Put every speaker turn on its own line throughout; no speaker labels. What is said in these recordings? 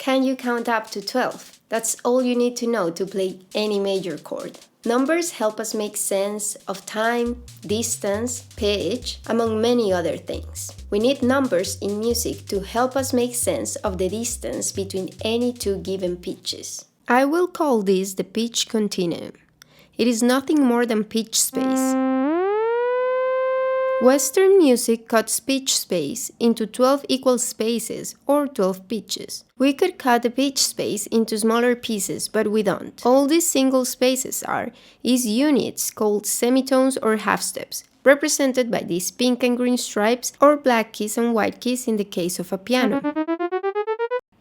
Can you count up to 12? That's all you need to know to play any major chord. Numbers help us make sense of time, distance, pitch, among many other things. We need numbers in music to help us make sense of the distance between any two given pitches. I will call this the pitch continuum. It is nothing more than pitch space. Western music cuts pitch space into 12 equal spaces or 12 pitches. We could cut the pitch space into smaller pieces, but we don't. All these single spaces is units called semitones or half steps, represented by these pink and green stripes or black keys and white keys in the case of a piano.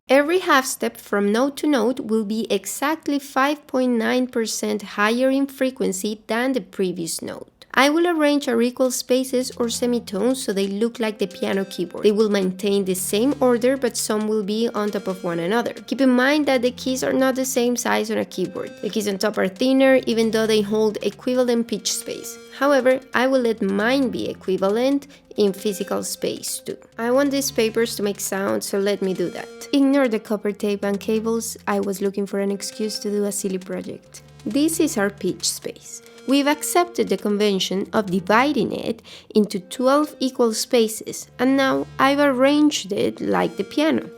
Every half step from note to note will be exactly 5.9% higher in frequency than the previous note. I will arrange our equal spaces or semitones so they look like the piano keyboard. They will maintain the same order, but some will be on top of one another. Keep in mind that the keys are not the same size on a keyboard. The keys on top are thinner, even though they hold equivalent pitch space. However, I will let mine be equivalent in physical space too. I want these papers to make sound, so let me do that. Ignore the copper tape and cables. I was looking for an excuse to do a silly project. This is our pitch space. We've accepted the convention of dividing it into 12 equal spaces, and now I've arranged it like the piano.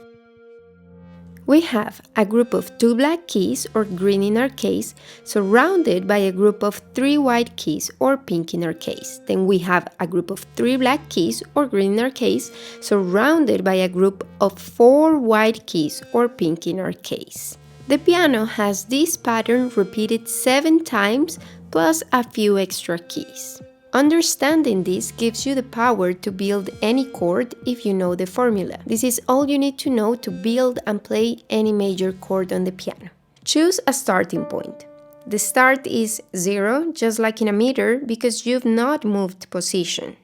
We have a group of 2 black keys, or green in our case, surrounded by a group of 3 white keys, or pink in our case. Then we have a group of 3 black keys, or green in our case, surrounded by a group of 4 white keys, or pink in our case. The piano has this pattern repeated 7 times, plus a few extra keys. Understanding this gives you the power to build any chord if you know the formula. This is all you need to know to build and play any major chord on the piano. Choose a starting point. The start is 0, just like in a meter, because you've not moved position.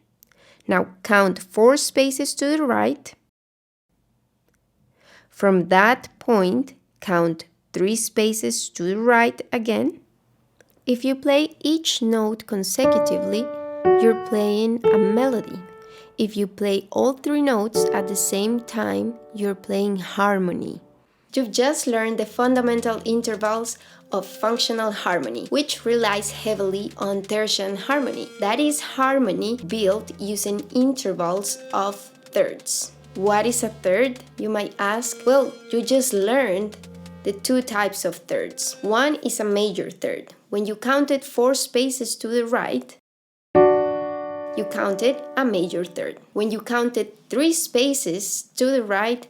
Now count 4 spaces to the right. From that point, count 3 spaces to the right again. If you play each note consecutively, you're playing a melody. If you play all 3 notes at the same time, you're playing harmony. You've just learned the fundamental intervals of functional harmony, which relies heavily on tertian harmony. That is harmony built using intervals of thirds. What is a third, you might ask? Well, you just learned the 2 types of thirds. One is a major third. When you counted 4 spaces to the right, you counted a major third. When you counted 3 spaces to the right,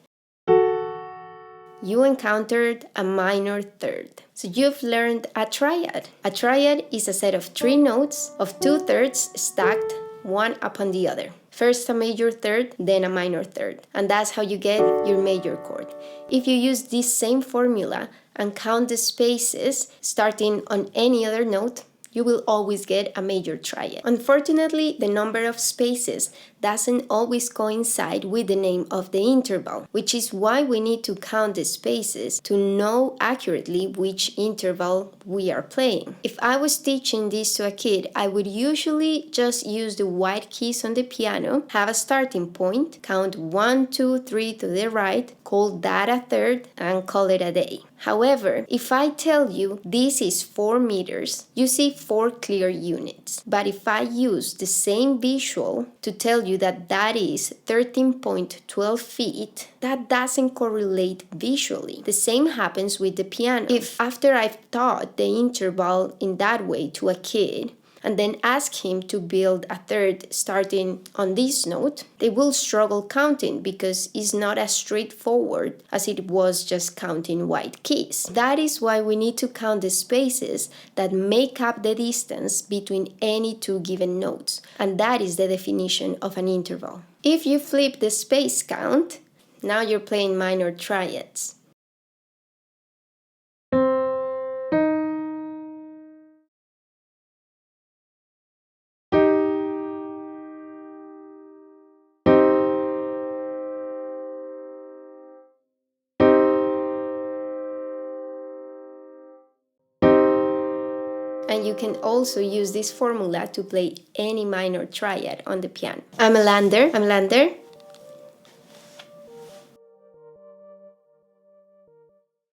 you encountered a minor third. So you've learned a triad. A triad is a set of 3 notes of 2 thirds stacked one upon the other. First a major third, then a minor third. And that's how you get your major chord. If you use this same formula and count the spaces starting on any other note, you will always get a major triad. Unfortunately, the number of spaces doesn't always coincide with the name of the interval, which is why we need to count the spaces to know accurately which interval we are playing. If I was teaching this to a kid, I would usually just use the white keys on the piano, have a starting point, count 1, 2, 3 to the right, call that a third, and call it a day. However, if I tell you this is 4 meters, you see 4 clear units. But if I use the same visual to tell you that that is 13.12 feet, that doesn't correlate visually. The same happens with the piano. If after I've taught the interval in that way to a kid, and then ask him to build a third starting on this note, they will struggle counting because it's not as straightforward as it was just counting white keys. That is why we need to count the spaces that make up the distance between any 2 given notes, and that is the definition of an interval. If you flip the space count, now you're playing minor triads. And you can also use this formula to play any minor triad on the piano. I'm a lander.